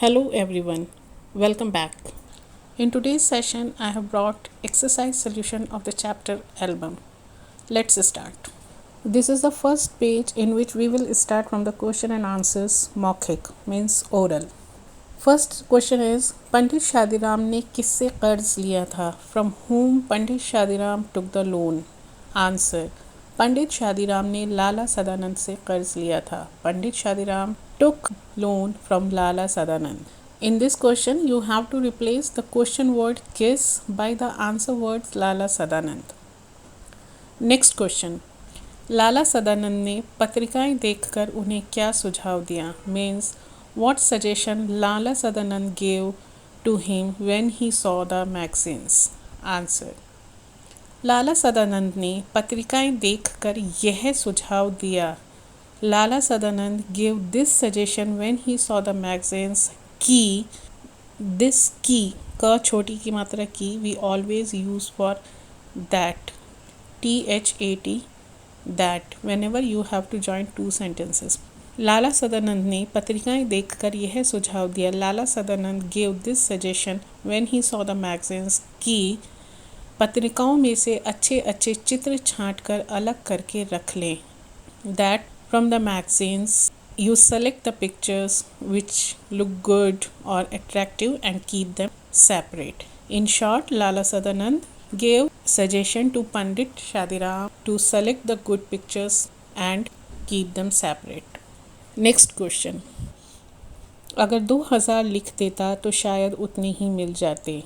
Hello everyone, welcome back. In today's session, I have brought exercise solution of the chapter album. Let's start. This is the first page in which we will start from the question and answers मौखिक means oral. First question is पंडित शादीराम ने किससे कर्ज लिया था? From whom Pandit शादीराम took the loan? Answer पंडित शादीराम ने लाला सदानंद से कर्ज लिया था. पंडित शादीराम took loan from Lala Sadanand. In this question, you have to replace the question word kiss by the answer words Lala Sadanand. Next question. लाला सदानंद ने पत्रिकाएं देखकर उन्हें क्या सुझाव दिया? Means what suggestion Lala Sadanand gave to him when he saw the magazines? Answer लाला सदानंद ने पत्रिकाएं देखकर यह सुझाव दिया. Lala Sadanand gave this suggestion when he saw the magazines कि this की का छोटी की मात्रा की we always use for that THAT that whenever you have to join two sentences. लाला सदानंद ने पत्रिकाएं देखकर यह सुझाव दिया. लाला Sadanand gave this suggestion when he saw the magazines कि पत्रिकाओं में से अच्छे अच्छे चित्र छांट कर अलग करके रख लें. That from the magazines you select the pictures which look good or attractive and keep them separate. In short, Lala Sadanand gave suggestion to Pandit Shadiram to select the good pictures and keep them separate. Next question. अगर 2000 लिख देता तो शायद उतने ही मिल जाते.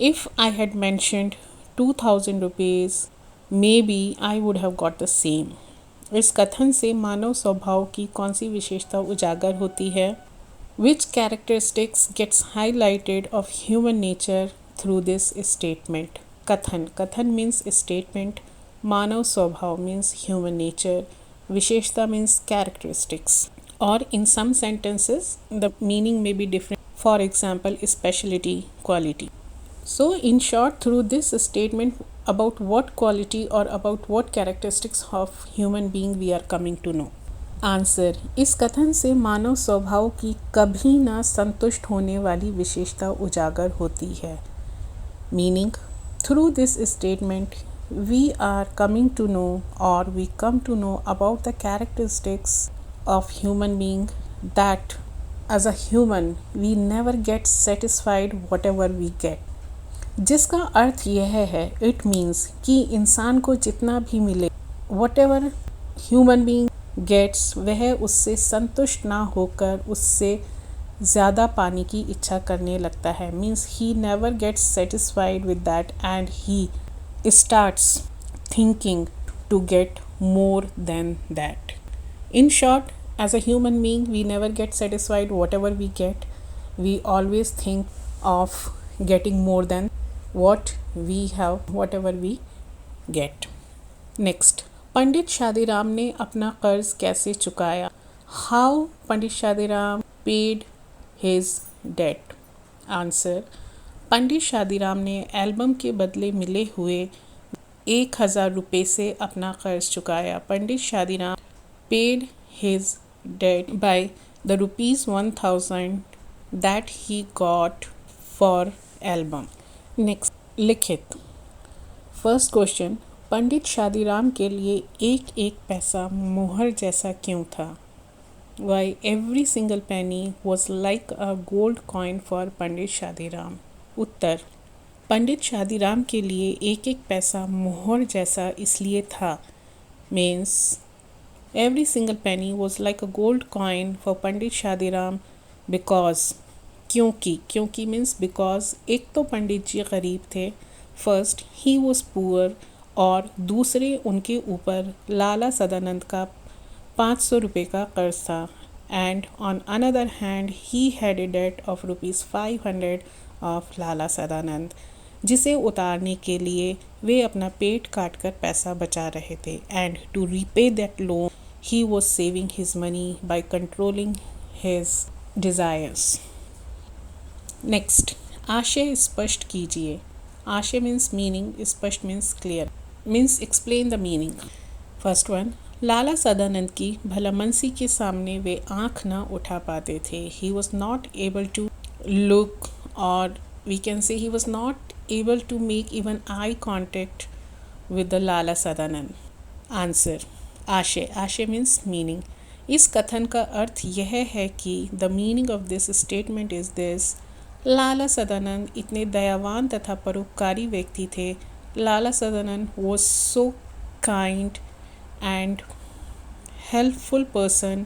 If I had mentioned 2000 rupees, maybe I would have got the same. इस कथन से मानव स्वभाव की कौन सी विशेषता उजागर होती है? Which characteristics gets highlighted of human nature through this statement? कथन means statement, मानव स्वभाव means human nature, विशेषता means characteristics. Or in some sentences the meaning may be different. For example, speciality, quality. So in short, through this statement, about what quality or about what characteristics of human being we are coming to know. Answer इस कथन से मानव स्वभाव की कभी ना संतुष्ट होने वाली विशेषता उजागर होती है. Meaning through this statement we are coming to know और we come to know about the characteristics of human being that as a human we never get satisfied whatever we get. जिसका अर्थ यह है it means कि इंसान को जितना भी मिले whatever human being gets वह उससे संतुष्ट ना होकर उससे ज़्यादा पाने की इच्छा करने लगता है. Means he never gets satisfied with that and he starts thinking to get more than that. In short, as a human being we never get satisfied whatever we get. We always think of getting more than what we have, whatever we get. Next, पंडित शादीराम ने अपना कर्ज कैसे चुकाया? How Pandit शादीराम paid his debt? Answer, पंडित शादीराम ने album के बदले मिले हुए 1000 रुपये से अपना कर्ज चुकाया. पंडित शादीराम paid his debt by the ₹1000 that he got for album. Next, लिखित. फर्स्ट क्वेश्चन, पंडित शादीराम के लिए एक एक पैसा मोहर जैसा क्यों था? Why every single penny was like a gold coin for Pandit Shadiram? उत्तर, पंडित शादीराम के लिए एक एक पैसा मोहर जैसा इसलिए था. Means every single penny was like a gold coin for Pandit Shadiram because क्योंकि मीन्स बिकॉज एक तो पंडित जी गरीब थे. फर्स्ट ही वॉज पुअर और दूसरे उनके ऊपर लाला सदानंद का 500 रुपये का कर्ज था. And on another hand he had a debt of ₹500 of Lala Sadanand जिसे उतारने के लिए वे अपना पेट काट कर पैसा बचा रहे थे. And to repay that loan he was saving his money by controlling his desires. Next, आशय स्पष्ट कीजिए. आशय मीन्स मीनिंग, स्पष्ट means clear, means explain the meaning. First one, Lala Sadanand की भलामनसी के सामने वे आंख न उठा पाते थे. He was not able to look, और we can say he was not able to make even eye contact with the Lala Sadanand. Answer. आशय. आशय मीन्स मीनिंग. इस कथन का अर्थ यह है कि the meaning of this statement is this: Lala Sadanand इतने दयावान तथा परोपकारी व्यक्ति थे. Lala Sadanand was so kind and helpful person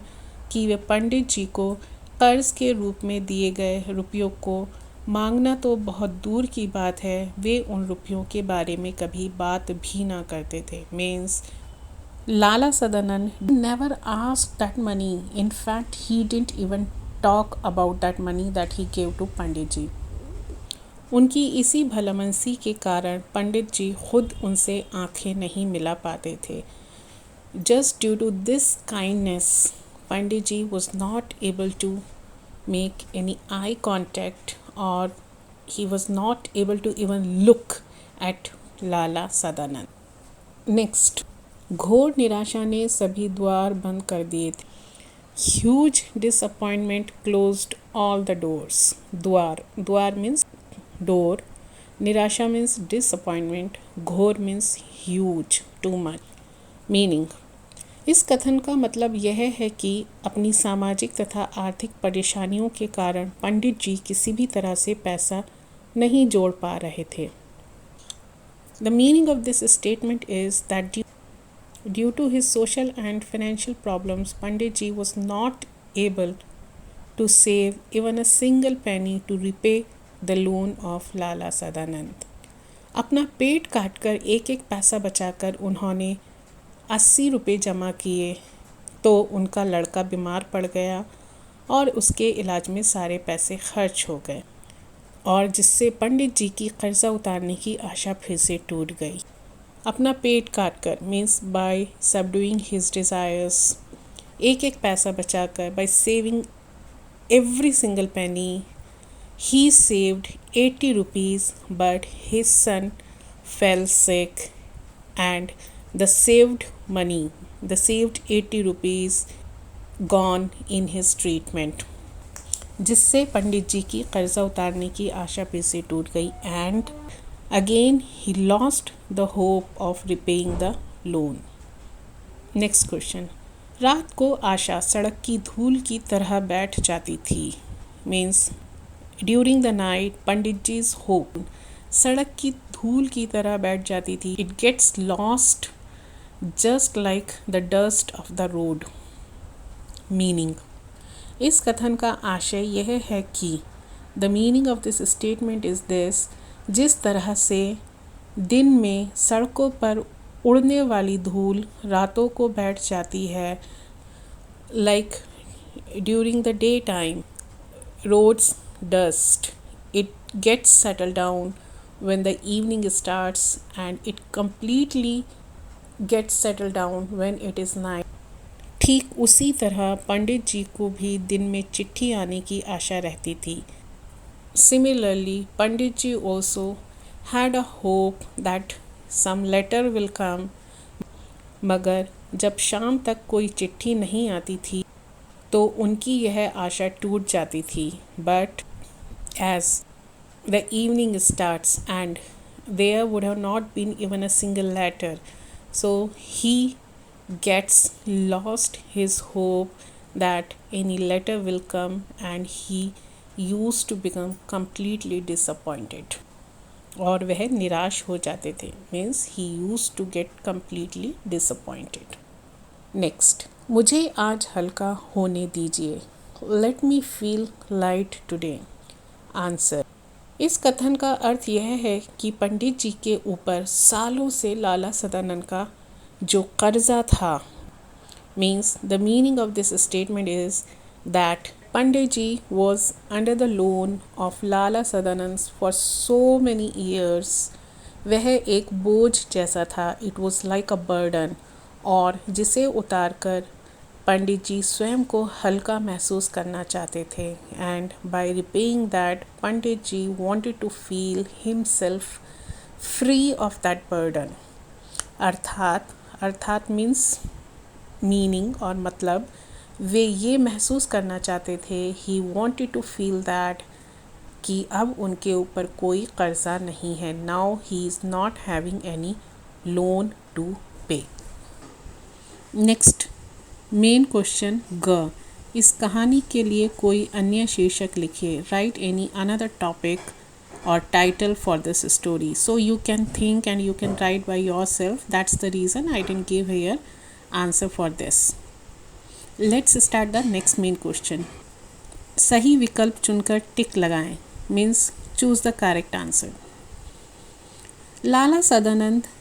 कि वे पंडित जी को कर्ज के रूप में दिए गए रुपयों को मांगना तो बहुत दूर की बात है, वे उन रुपयों के बारे में कभी बात भी ना करते थे. Means Lala Sadanand never asked that money. In fact he didn't even talk about that money that he gave to Pandit ji. उनकी इसी भलामनसी के कारण पंडित जी खुद उनसे आंखें नहीं मिला पाते थे. Just due to this kindness Pandit ji was not able to make any eye contact, or he was not able to even look at Lala Sadanand. Next, घोर निराशा ने सभी द्वार बंद कर दिए थे. Huge disappointment closed all the doors. द्वार means door, निराशा means disappointment, घोर means huge, too much. Meaning, इस कथन का मतलब यह है कि अपनी सामाजिक तथा आर्थिक परेशानियों के कारण पंडित जी किसी भी तरह से पैसा नहीं जोड़ पा रहे थे. The meaning of this statement is that due to his social and financial problems Pandit ji was not able to save even a single penny to repay the loan of Lala Sadanand. अपना पेट काटकर एक एक पैसा बचाकर उन्होंने 80 रुपये जमा किए तो उनका लड़का बीमार पड़ गया और उसके इलाज में सारे पैसे खर्च हो गए, और जिससे पंडित जी की कर्जा उतारने की आशा फिर से टूट गई. अपना पेट काट कर means by subduing his desires, एक एक पैसा बचाकर, by saving every single penny, he saved 80 rupees but his son fell sick and the saved 80 rupees gone in his treatment, जिससे पंडित जी की कर्जा उतारने की आशा फिर से टूट गई. And again he lost the hope of repaying the loan. Next question. रात को आशा सड़क की धूल की तरह बैठ जाती थी. Means during the night Pandit ji's hope सड़क की धूल की तरह बैठ जाती थी. It gets lost just like the dust of the road. Meaning, इस कथन का आशय यह है कि the meaning of this statement is this: जिस तरह से दिन में सड़कों पर उड़ने वाली धूल रातों को बैठ जाती है, like during the daytime roads dust, it gets settled down when the evening starts and it completely gets settled down when it is night. ठीक उसी तरह पंडित जी को भी दिन में चिट्ठी आने की आशा रहती थी. Similarly, Pandit ji also had a hope that some letter will come. मगर जब शाम तक कोई चिट्ठी नहीं आती थी तो उनकी यह आशा टूट जाती थी. But as the evening starts and there would have not been even a single letter, so he gets lost his hope that any letter will come and he used to become completely disappointed. और वह निराश हो जाते थे. Means he used to get completely disappointed. Next. मुझे आज हल्का होने दीजिए. Let me feel light today. Answer. इस कथन का अर्थ यह है कि पंडित जी के ऊपर सालों से लाला सदानंद का जो कर्जा था. Means the meaning of this statement is that Pandit ji was under the loan of Lala Sadanand for so many years. वह एक बोझ जैसा था. It was like a burden, और जिसे उतार कर पंडित जी स्वयं को हल्का महसूस करना चाहते थे. And by repaying that Pandit ji wanted to feel himself free of that burden. अर्थात मीन्स मीनिंग और मतलब वे ये महसूस करना चाहते थे, he wanted to feel that, कि अब उनके ऊपर कोई कर्जा नहीं है. Now he is not having any loan to pay. Next main question ग. इस कहानी के लिए कोई अन्य शीर्षक लिखिए. Write any another topic or title for this story, so you can think and you can write by yourself. That's the reason I didn't give here answer for this. Let's start the next main question. सही विकल्प चुनकर टिक लगाएं, means choose the correct answer. लाला सदानंद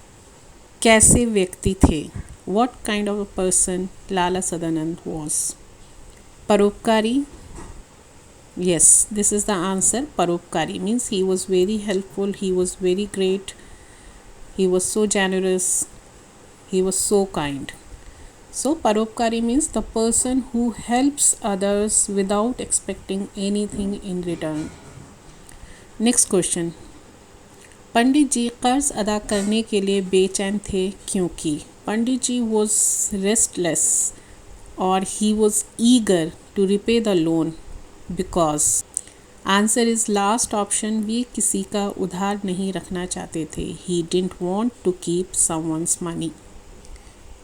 कैसे व्यक्ति थे? What kind of a person Lala Sadanand was? परोपकारी. Yes, this is the answer. Paropkari means he was very helpful, he was very great, he was so generous, he was so kind. So Paropkari means the person who helps others without expecting anything in return. Next question. पंडित जी कर्ज अदा करने के लिए बेचैन थे क्योंकि. पंडित जी was restless or he was eager to repay the loan because. Answer is last option. वे किसी का उधार नहीं रखना चाहते थे. He didn't want to keep someone's money.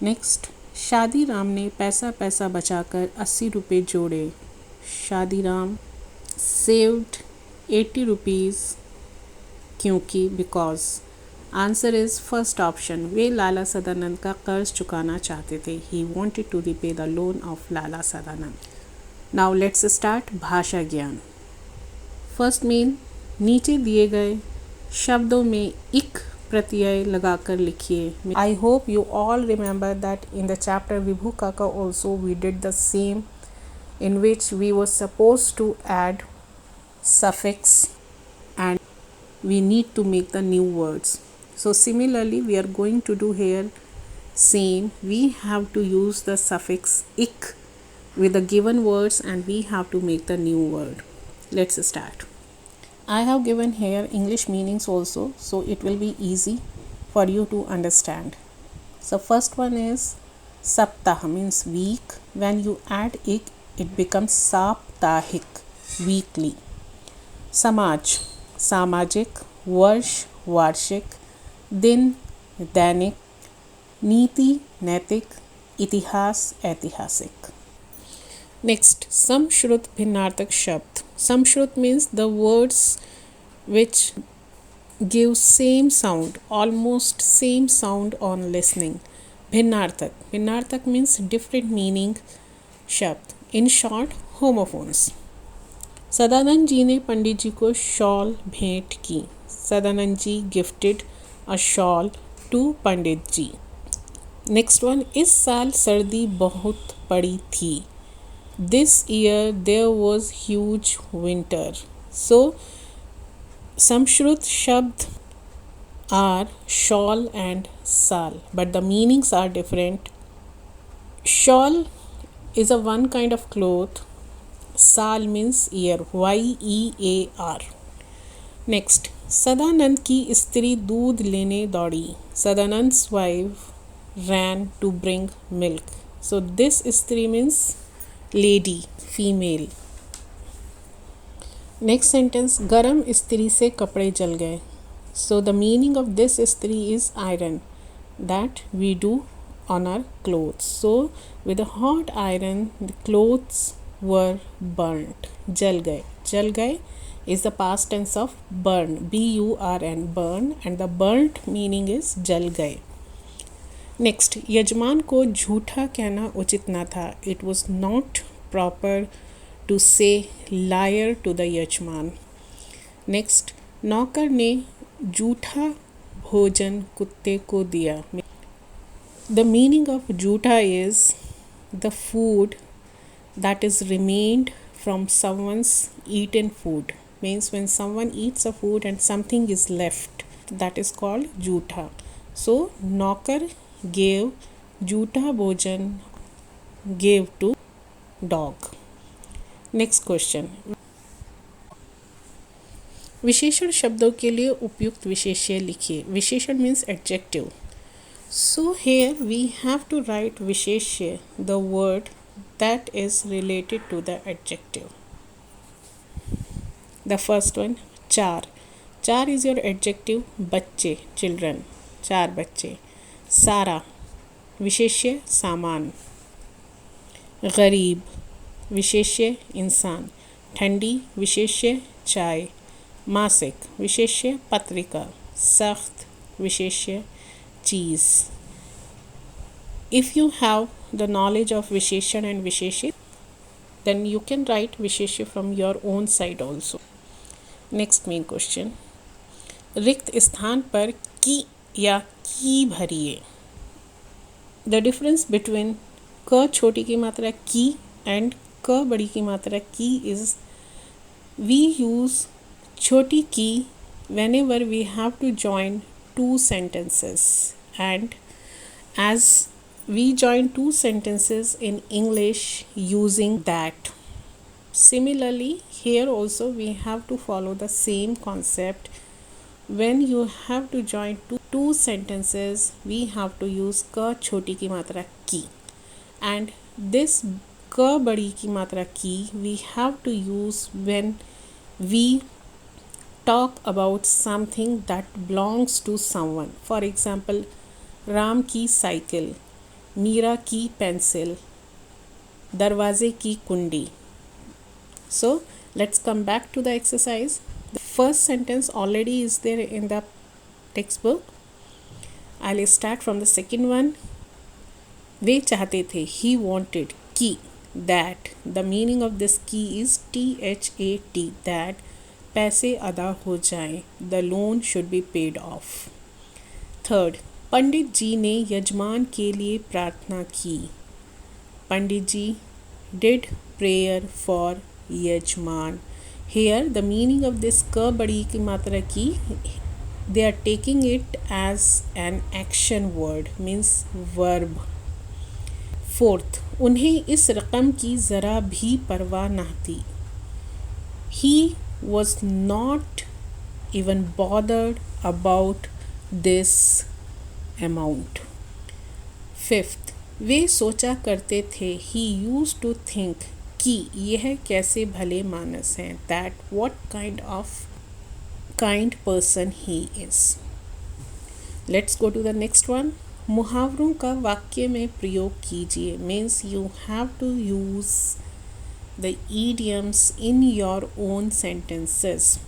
Next. Shadiram ने पैसा पैसा बचाकर 80 रुपये जोड़े. शादी राम सेव्ड 80 रुपीज़ क्योंकि because. Answer is first option. वे लाला सदानंद का कर्ज चुकाना चाहते थे. He wanted to repay the loan of Lala Sadanand. Now let's start भाषा ज्ञान. फर्स्ट मेन, नीचे दिए गए शब्दों में इक प्रत्यय लगाकर लिखिए. I hope you all remember that in the chapter Vibhu Kaka also we did the same, in which we were suppose to add suffix and we need to make the new words. So similarly we are going to do here same. We have to use the suffix ik with the given words and we have to make the new word. Let's start. I have given here English meanings also, so it will be easy for you to understand. So first one is saptah means week. When you add ik, it becomes saptahik, weekly. समाज सामाजिक. वर्ष वार्षिक. दिन दैनिक. नीति नैतिक. इतिहास ऐतिहासिक. Next समश्रुत भिन्नार्थक शब्द. समश्रुत means the words which give same sound, almost same sound on listening. भिन्नार्थक. भिन्नार्थक means different meaning शब्द. In short, homophones. Sadanand ji ने पंडित जी को शॉल भेंट की. Sadanand ji gifted a shawl to Pandit ji. Next one. इस साल सर्दी बहुत पड़ी थी. This year there was huge winter. So samshrut shabd are shawl and sal, but the meanings are different. Shawl is a one kind of cloth. Sal means year, YEAR. Next. Sadanand की स्त्री दूध लेने दौड़ी. Sadanand's wife ran to bring milk. So this स्त्री means lady, female. Next sentence. गरम स्त्री से कपड़े जल गए. So the meaning of this स्त्री is iron that we do on our clothes. So with a hot iron the clothes were burnt. जल गए. जल गए is the past tense of burn, burn, burn, and the burnt meaning is जल गए. Next. यजमान को झूठा कहना उचित न था. It was not proper to say liar to the यजमान. नेक्स्ट. नौकर ने झूठा भोजन कुत्ते को दिया. द मीनिंग ऑफ झूठा is the food that is remained from someone's eaten food. Means when someone eats a food and something is left, that is called झूठा. So नौकर gave झूठा भोजन gave to dog. Next question. विशेषण शब्दों के लिए उपयुक्त विशेष्य लिखिए. विशेषण means adjective. So here we have to write Visheshya, the word that is related to the adjective. The first one, चार. चार is your adjective, बच्चे, children, चार बच्चे. सारा, विशेष्य, सामान. गरीब, विशेष्य, इंसान. ठंडी, विशेष्य, चाय. मासिक, विशेष्य, पत्रिका. सख्त, विशेष्य, चीज़. If you have the knowledge of Visheshan and Visheshit, then you can write Visheshya from your own side also. Next main question. रिक्त स्थान पर की या की भरिए. The difference between क छोटी की मात्रा की and क बड़ी की मात्रा की is we use छोटी की whenever we have to join two sentences, and as we join two sentences in English using that. Similarly, here also we have to follow the same concept. When you have to join two sentences, we have to use ka choti ki matra ki, and this ka badi ki matra ki we have to use when we talk about something that belongs to someone. For example, Ram की cycle, Meera की pencil, दरवाजे की कुंडी. So let's come back to the exercise. The first sentence already is there in the textbook. I'll start from the second one. वे चाहते थे, he wanted, की, that. The meaning of this की is THAT, that पैसे अदा हो जाएं, the loan should be paid off. Third, पंडित जी ने यजमान के लिए प्रार्थना की. पंडित जी did prayer for यजमान. Here the meaning of this क बड़ी की मात्रा की, they are taking it as an action word, means verb. Fourth, उन्हें इस रकम की ज़रा भी परवाह न थी. He was not even bothered about this amount. Fifth, वे सोचा करते थे, he used to think, कि यह कैसे भले मानस हैं, that what kind person he is. Let's go to the next one. मुहावरों का वाक्य में प्रयोग कीजिए, means you have to use the idioms in your own sentences.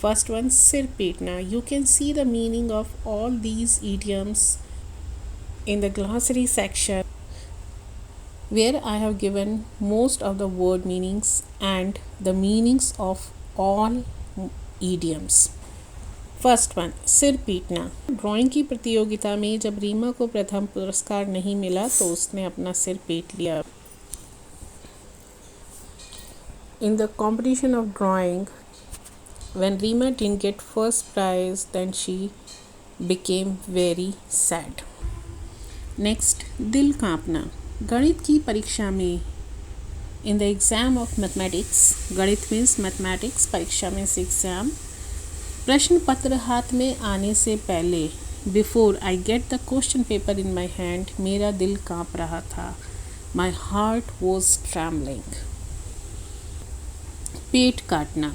First one, सिर पीटना. You can see the meaning of all these idioms in the glossary section, where I have given most of the word meanings and the meanings of all idioms. First one, सिर पीटना. Drawing की प्रतियोगिता में जब रीमा को प्रथम पुरस्कार नहीं मिला तो उसने अपना सिर पीट लिया. In the competition of drawing, when Reema didn't get first prize, then she became very sad. Next, दिल कांपना. गणित की परीक्षा में, in the exam of mathematics, गणित means mathematics, परीक्षा means exam, प्रश्न पत्र हाथ में आने से पहले, before I get the question paper in my hand, मेरा दिल कांप रहा था. My heart was trembling. पेट काटना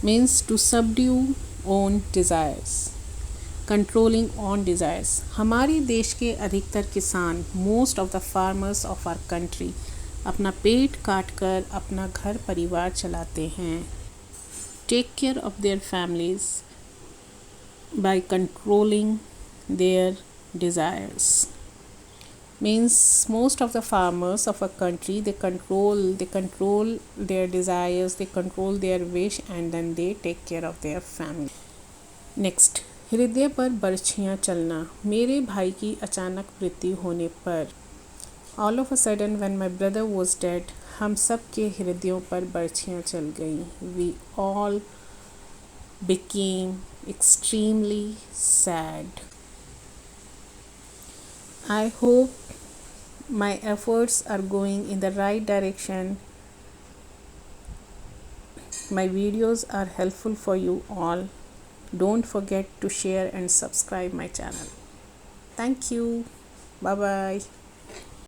means to subdue own desires, controlling on desires. हमारे देश के अधिकतर किसान, most of the farmers of our country, अपना पेट काट कर अपना घर परिवार चलाते हैं. Take care of their families by controlling their desires. Means most of the farmers of a country, they control their desires, they control their wish, and then they take care of their family. Next, हृदय पर बर्छियाँ चलना. मेरे भाई की अचानक मृत्यु होने पर, all of a sudden when my brother was dead, हम सब के हृदयों पर बर्छियाँ चल गईं. We all became extremely sad. I hope my efforts are going in the right direction. My videos are helpful for you all. Don't forget to share and subscribe my channel. Thank you. Bye bye.